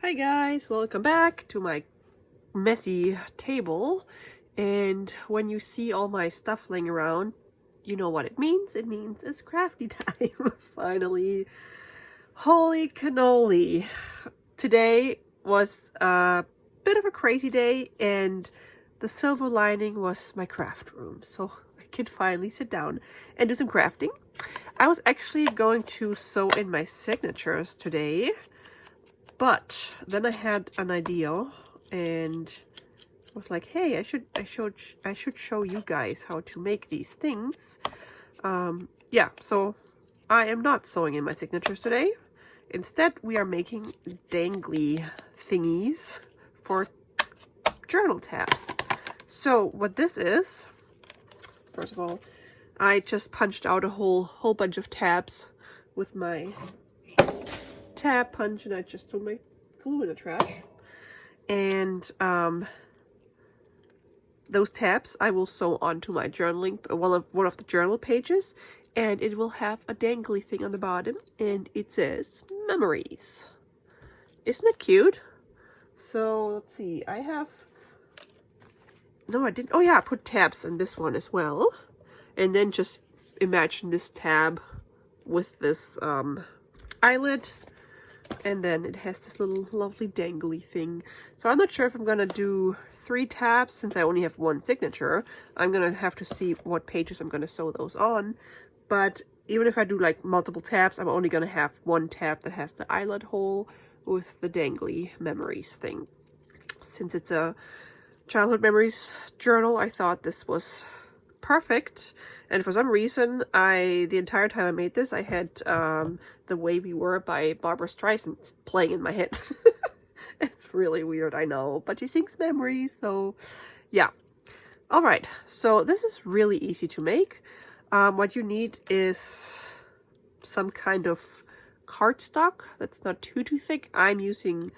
Hi guys, welcome back to my messy table. And when you see all my stuff laying around, you know what it means. It means it's crafty time. Finally. Holy cannoli. Today was a bit of a crazy day, and the silver lining was my craft room. So I could finally sit down and do some crafting. I was actually going to sew in my signatures today, but then I had an idea and was like, hey, I should show you guys how to make these things. Yeah, so I am not sewing in my signatures today. Instead, we are making dangly thingies for journal tabs. So what this is, first of all, I just punched out a whole bunch of tabs with my tab punch, and I just threw my glue in the trash. And those tabs I will sew onto my journaling, one of the journal pages, and it will have a dangly thing on the bottom, and it says memories. Isn't it cute? So let's see, I didn't. Oh yeah, I put tabs on this one as well. And then just imagine this tab with this eyelet. And then it has this little lovely dangly thing. So I'm not sure if I'm gonna do 3 tabs since I only have 1 signature. I'm gonna have to see what pages I'm gonna sew those on. But even if I do like multiple tabs, I'm only gonna have 1 tab that has the eyelet hole with the dangly memories thing. Since it's a childhood memories journal, I thought this was perfect. And for some reason, the entire time I made this, I had The Way We Were by Barbara Streisand playing in my head. It's really weird, I know, but she sings memories, so yeah. All right, so this is really easy to make. What you need is some kind of cardstock that's not too thick. I'm using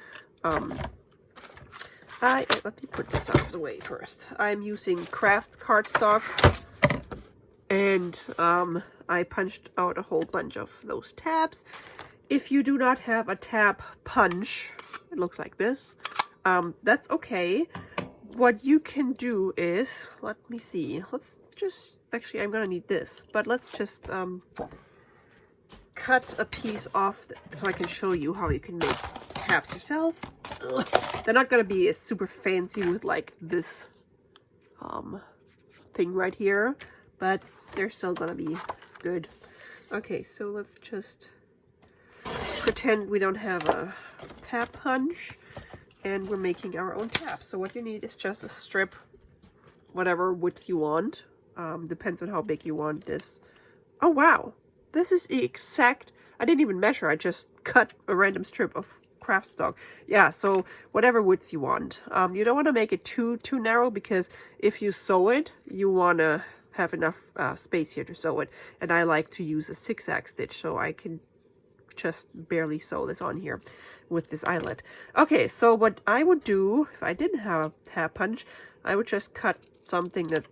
let me put this out of the way first. I'm using craft cardstock, and I punched out a whole bunch of those tabs. If you do not have a tab punch, it looks like this, that's okay. What you can do is, let me see, let's just, actually I'm gonna need this, but let's just cut a piece off so I can show you how you can make tabs yourself. Ugh. They're not gonna be as super fancy with like this thing right here, but they're still gonna be good. Okay, so let's just pretend we don't have a tab punch, and we're making our own tabs. So what you need is just a strip, whatever width you want. Depends on how big you want this. Oh wow, this is the exact, I didn't even measure, I just cut a random strip of craft stock. Yeah, so whatever width you want. You don't want to make it too narrow, because if you sew it, you want to have enough space here to sew it. And I like to use a zigzag stitch, so I can just barely sew this on here with this eyelet. Okay, so what I would do if I didn't have a tab punch, I would just cut something that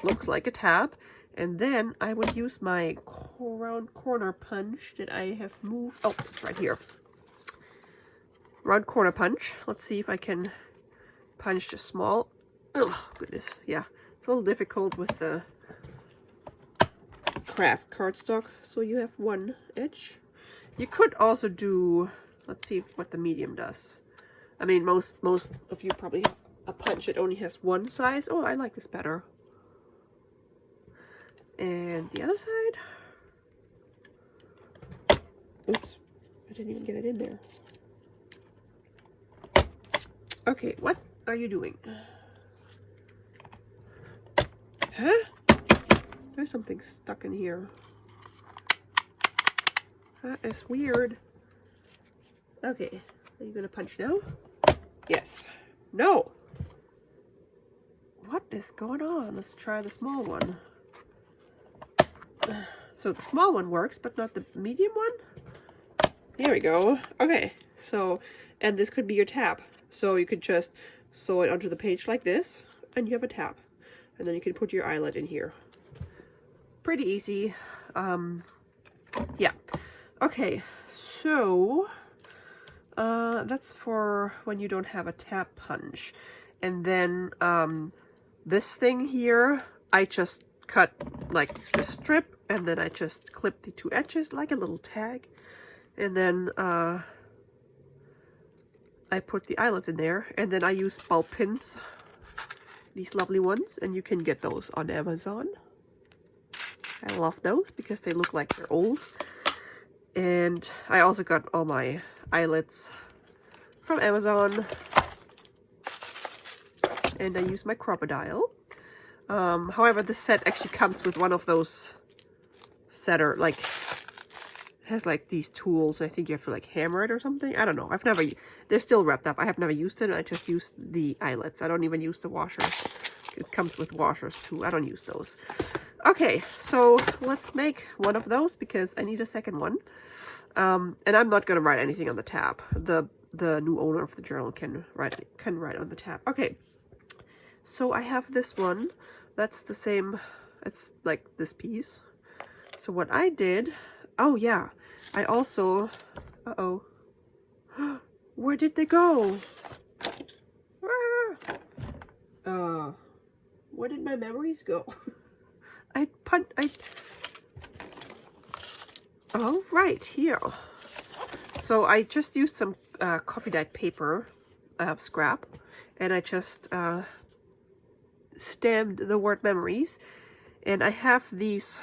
looks like a tab, and then I would use my round corner punch that I have moved. Oh, it's right here. Round corner punch. Let's see if I can punch just small. Oh goodness, yeah, it's a little difficult with the craft cardstock. So you have 1 edge. You could also do, let's see what the medium does. I mean, most of you probably have a punch that only has 1 size. Oh, I like this better. And the other side. Oops, I didn't even get it in there. Okay, what are you doing? Huh? There's something stuck in here. That is weird. Okay, are you gonna punch now? Yes. No! What is going on? Let's try the small one. So the small one works, but not the medium one? Here we go. Okay, so, and this could be your tab. So you could just sew it onto the page like this, and you have a tab. And then you can put your eyelet in here. Pretty easy. Yeah. Okay, so That's for when you don't have a tab punch. And then this thing here, I just cut like the strip, and then I just clip the two edges like a little tag. And then I put the eyelets in there, and then I use ball pins, these lovely ones, and you can get those on Amazon. I love those because they look like they're old. And I also got all my eyelets from Amazon, and I use my crocodile. However, this set actually comes with one of those setter, like, has like these tools. I think you have to like hammer it or something. I don't know. They're still wrapped up. I have never used it. I just used the eyelets. I don't even use the washers. It comes with washers too. I don't use those. Okay, so let's make one of those because I need a second one. And I'm not gonna write anything on the tab. The new owner of the journal can write on the tab. Okay, so I have this one. That's the same. It's like this piece. So what I did, oh yeah, I also, where did they go? Where did my memories go? Oh, right here. So I just used some coffee dyed paper scrap, and I just stamped the word memories. And I have these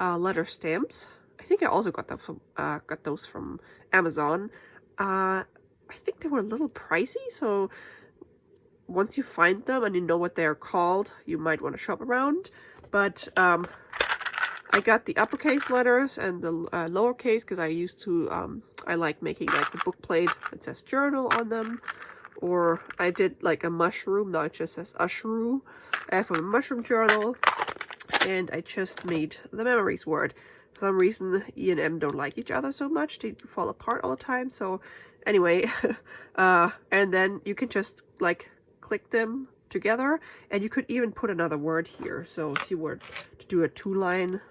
letter stamps. I think I also got those from Amazon. I think they were a little pricey, so once you find them and you know what they're called, you might want to shop around. But I got the uppercase letters and the lowercase because I used to, I like making like the book plate that says journal on them. Or I did like a mushroom, now it just says ushru. I have a mushroom journal, and I just made the memories word. For some reason, E and M don't like each other so much. They fall apart all the time. So anyway, and then you can just like click them together, and you could even put another word here. So if you were to do a 2-line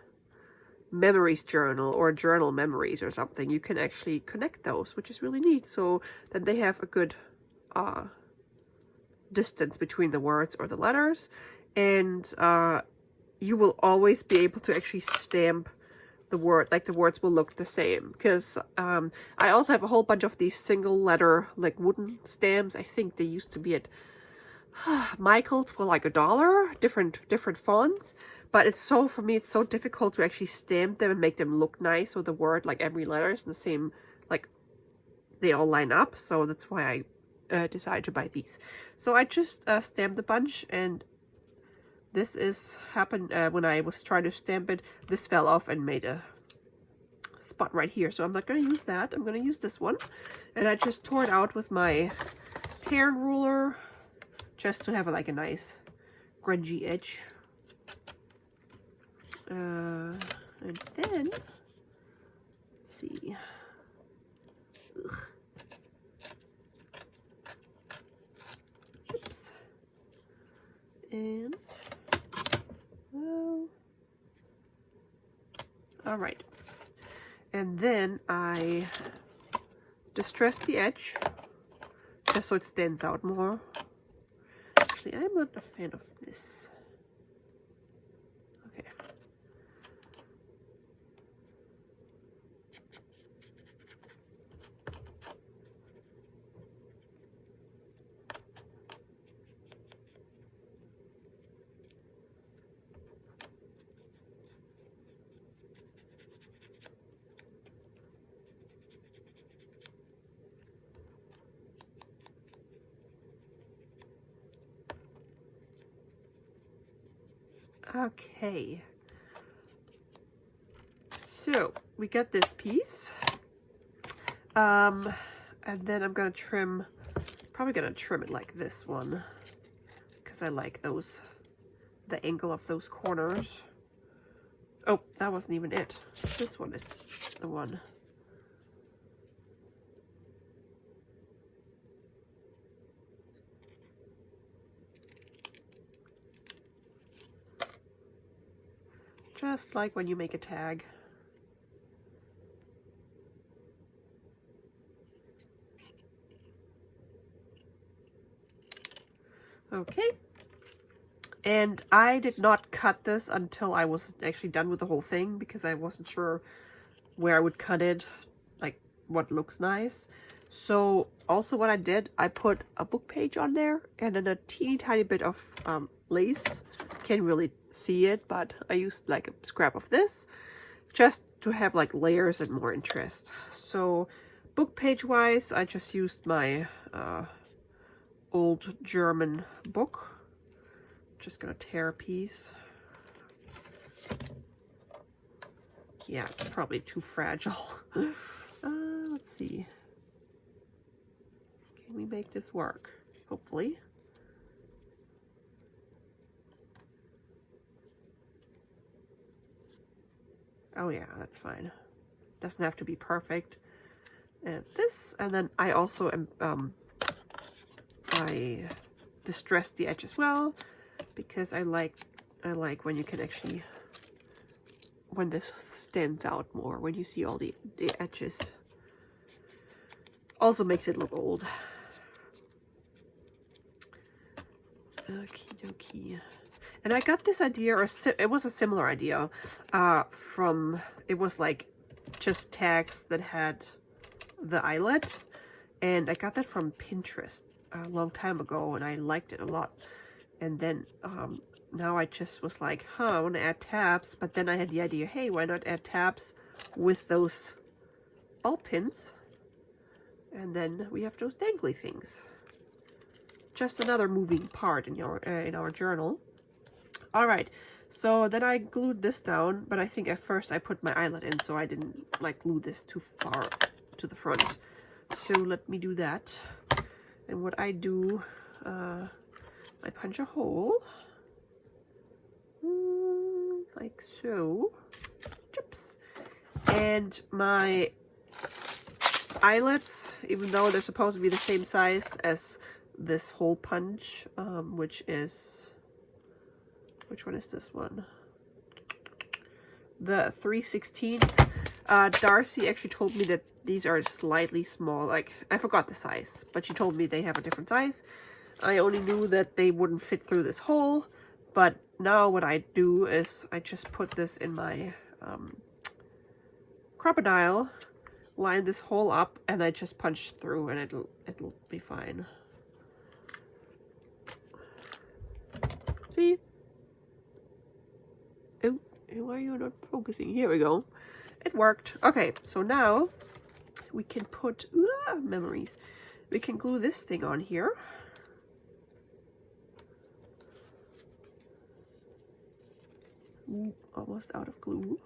memories journal or journal memories or something, you can actually connect those, which is really neat. So then they have a good distance between the words or the letters, and you will always be able to actually stamp the word, like the words will look the same. Because I also have a whole bunch of these single letter like wooden stamps. I think they used to be at Michael's for like $1, different fonts. But it's so, for me, it's so difficult to actually stamp them and make them look nice. So the word, like every letter is in the same, like they all line up. So that's why I decided to buy these. So I just stamped a bunch, and this happened when I was trying to stamp it. This fell off and made a spot right here. So I'm not going to use that. I'm going to use this one. And I just tore it out with my tear ruler just to have like a nice grungy edge. And then, let's see. Ugh. Oops. And, all right. And then I distress the edge just so it stands out more. Actually, I'm not a fan of this. Okay. Okay, so we got this piece, and then I'm gonna trim, probably gonna trim it like this one, because I like those, the angle of those corners. Oh, that wasn't even it. This one is the one. Just like when you make a tag. Okay. And I did not cut this until I was actually done with the whole thing because I wasn't sure where I would cut it, like what looks nice. So also what I did, I put a book page on there and then a teeny tiny bit of lace. Can't really see it, but I used like a scrap of this just to have like layers and more interest. So book page wise, I just used my old German book. Just gonna tear a piece. Yeah, it's probably too fragile. Let's see. Can we make this work? Hopefully. Oh yeah, that's fine. Doesn't have to be perfect. And this, and then I also am, I distressed the edge as well because I like when you can actually, when this stands out more, when you see all the edges. Also makes it look old. Okie dokie. And I got this idea, or it was a similar idea, from, it was like just tags that had the eyelet. And I got that from Pinterest a long time ago, and I liked it a lot. And then now I just was like, I want to add tabs. But then I had the idea, hey, why not add tabs with those ball pins? And then we have those dangly things. Just another moving part in our journal. All right, so then I glued this down, but I think at first I put my eyelet in, so I didn't like glue this too far to the front. So let me do that. And what I do, I punch a hole, like so. Chips. And my eyelets, even though they're supposed to be the same size as this hole punch, which one is this one? The 3/16. Darcy actually told me that these are slightly small. Like, I forgot the size, but she told me they have a different size. I only knew that they wouldn't fit through this hole, but now what I do is I just put this in my crocodile, line this hole up, and I just punch through, and it'll be fine. See? Oh, why are you not focusing? Here we go. It worked. Okay, so now we can put memories. We can glue this thing on here. Ooh, almost out of glue.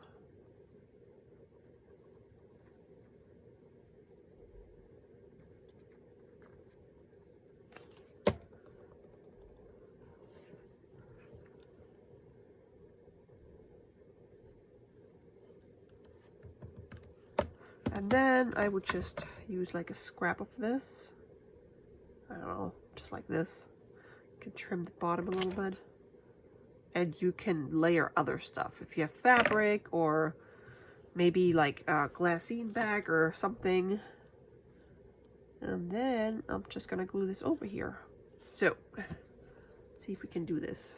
And then I would just use like a scrap of this. I don't know, just like this. You can trim the bottom a little bit. And you can layer other stuff. If you have fabric or maybe like a glassine bag or something. And then I'm just gonna glue this over here. So, let's see if we can do this.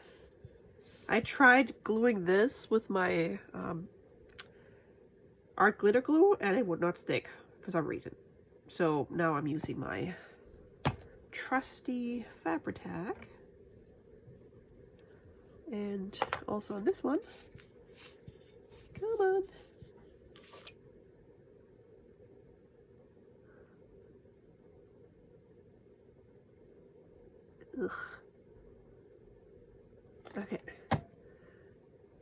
I tried gluing this with my art glitter glue and it would not stick for some reason. So now I'm using my trusty Fabri-Tac. And also on this one. Come on. Ugh. Okay.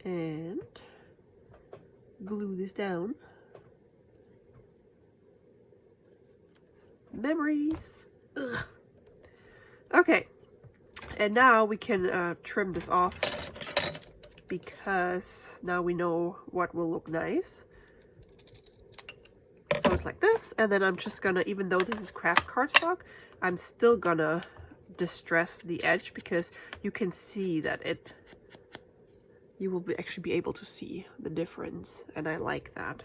And glue this down. Memories. Ugh. Okay. And now we can trim this off because now we know what will look nice. So it's like this, and then I'm just gonna, even though this is craft cardstock, I'm still gonna distress the edge because you can see that you will actually be able to see the difference, and I like that.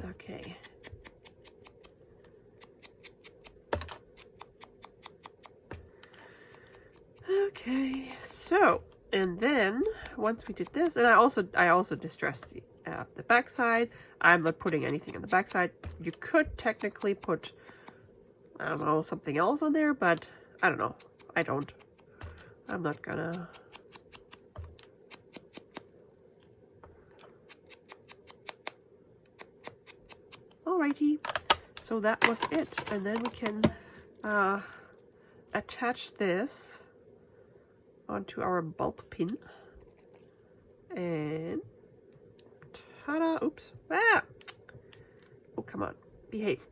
Okay. Okay, so, and then once we did this, and I also distressed the back side. I'm not putting anything on the back side. You could technically put, I don't know, something else on there, but I don't know. I don't. I'm not gonna. Alrighty, so that was it, and then we can attach this onto our bulb pin, and ta-da! Oops! Ah! Oh, come on, behave.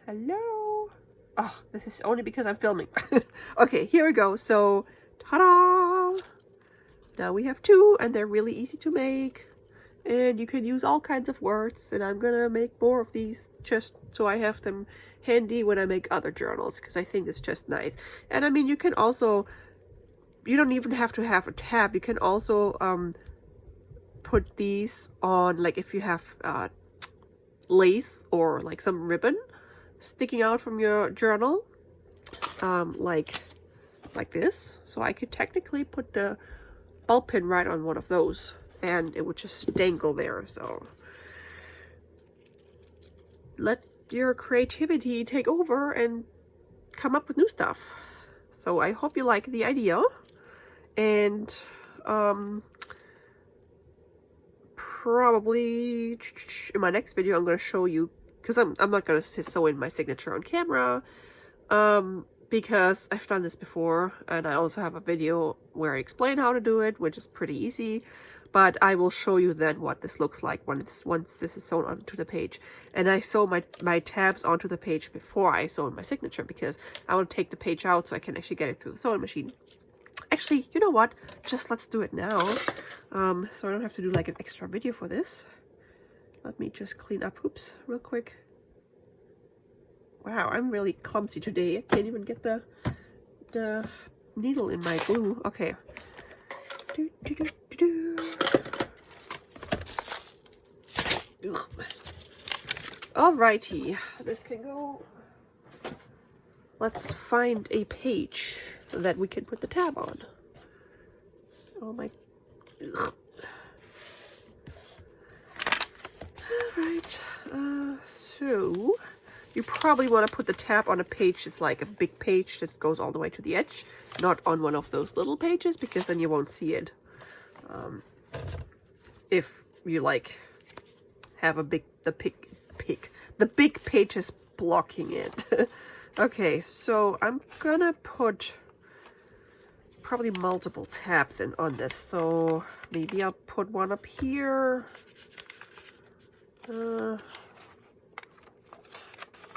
Hello. Oh, this is only because I'm filming. Okay, here we go. So, ta-da! Now we have two, and they're really easy to make. And you can use all kinds of words, and I'm gonna make more of these just so I have them handy when I make other journals, because I think it's just nice. And I mean, you can also, you don't even have to have a tab. You can also put these on, like if you have lace or like some ribbon sticking out from your journal, like this. So I could technically put the bulb pin right on one of those, and it would just dangle there. So let your creativity take over and come up with new stuff. So I hope you like the idea, and probably in my next video I'm going to show you, because I'm not going to sew in my signature on camera, because I've done this before, and I also have a video where I explain how to do it, which is pretty easy. But I will show you then what this looks like once this is sewn onto the page. And I sew my tabs onto the page before I sew my signature, because I want to take the page out so I can actually get it through the sewing machine. Actually, you know what? Just let's do it now. So I don't have to do like an extra video for this. Let me just clean up, oops, real quick. Wow, I'm really clumsy today. I can't even get the needle in my glue. Okay. Alrighty, this can go. Let's find a page that we can put the tab on. Oh my. Alright, so you probably want to put the tab on a page that's like a big page that goes all the way to the edge, not on one of those little pages, because then you won't see it. If you like have the big pages blocking it. Okay, so I'm gonna put probably multiple tabs in on this. So maybe I'll put one up here.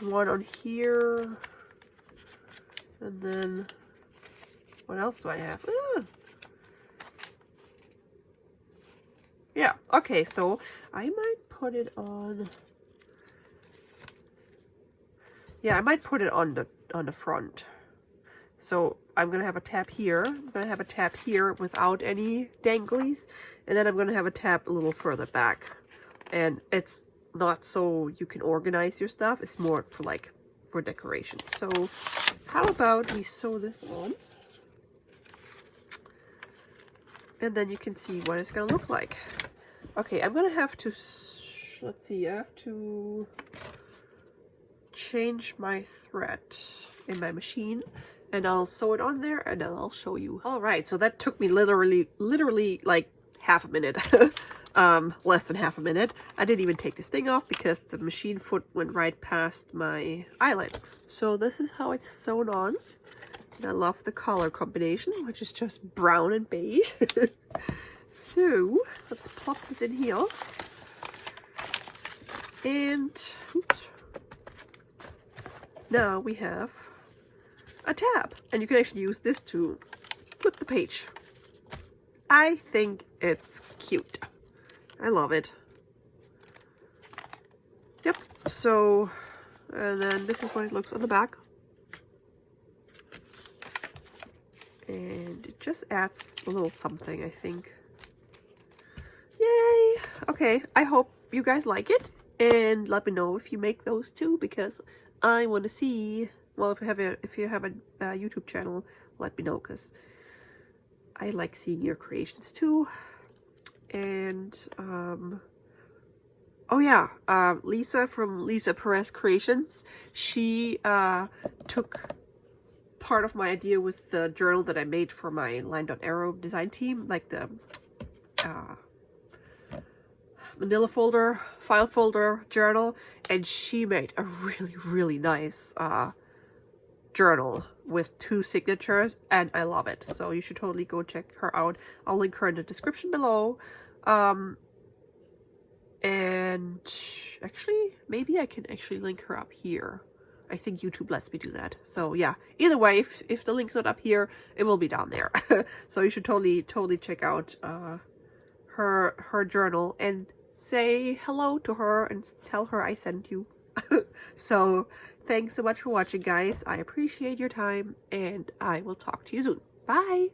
One on here, and then what else do I have? Yeah, okay, so I might put it on. Yeah, I might put it on the front. So I'm gonna have a tab here. I'm gonna have a tab here without any danglies, and then I'm gonna have a tab a little further back. And it's not so you can organize your stuff, it's more for decoration. So how about we sew this on, and then you can see what it's gonna look like. Okay, I'm gonna have to, let's see, I have to change my thread in my machine, and I'll sew it on there, and then I'll show you. All right, so that took me literally like half a minute. Less than half a minute. I didn't even take this thing off because the machine foot went right past my eyelet. So this is how it's sewn on. And I love the color combination, which is just brown and beige. So let's plop this in here. And oops. Now we have a tab, and you can actually use this to flip the page. I think it's cute. I love it. Yep, so, and then this is what it looks on the back. And it just adds a little something, I think. Yay! Okay, I hope you guys like it, and let me know if you make those too, because I want to see Well, if you have a YouTube channel, let me know, because I like seeing your creations too. And oh yeah, Lisa from Lisa Perez Creations, she took part of my idea with the journal that I made for my line.arrow design team, like the manila folder, file folder journal, and she made a really nice journal with 2 signatures, and I love it. So you should totally go check her out. I'll link her in the description below. And actually, maybe I can actually link her up here. I think YouTube lets me do that. So yeah, either way, if the link's not up here, it will be down there. So you should totally check out her journal and say hello to her and tell her I sent you. So thanks so much for watching, guys. I appreciate your time, and I will talk to you soon. Bye!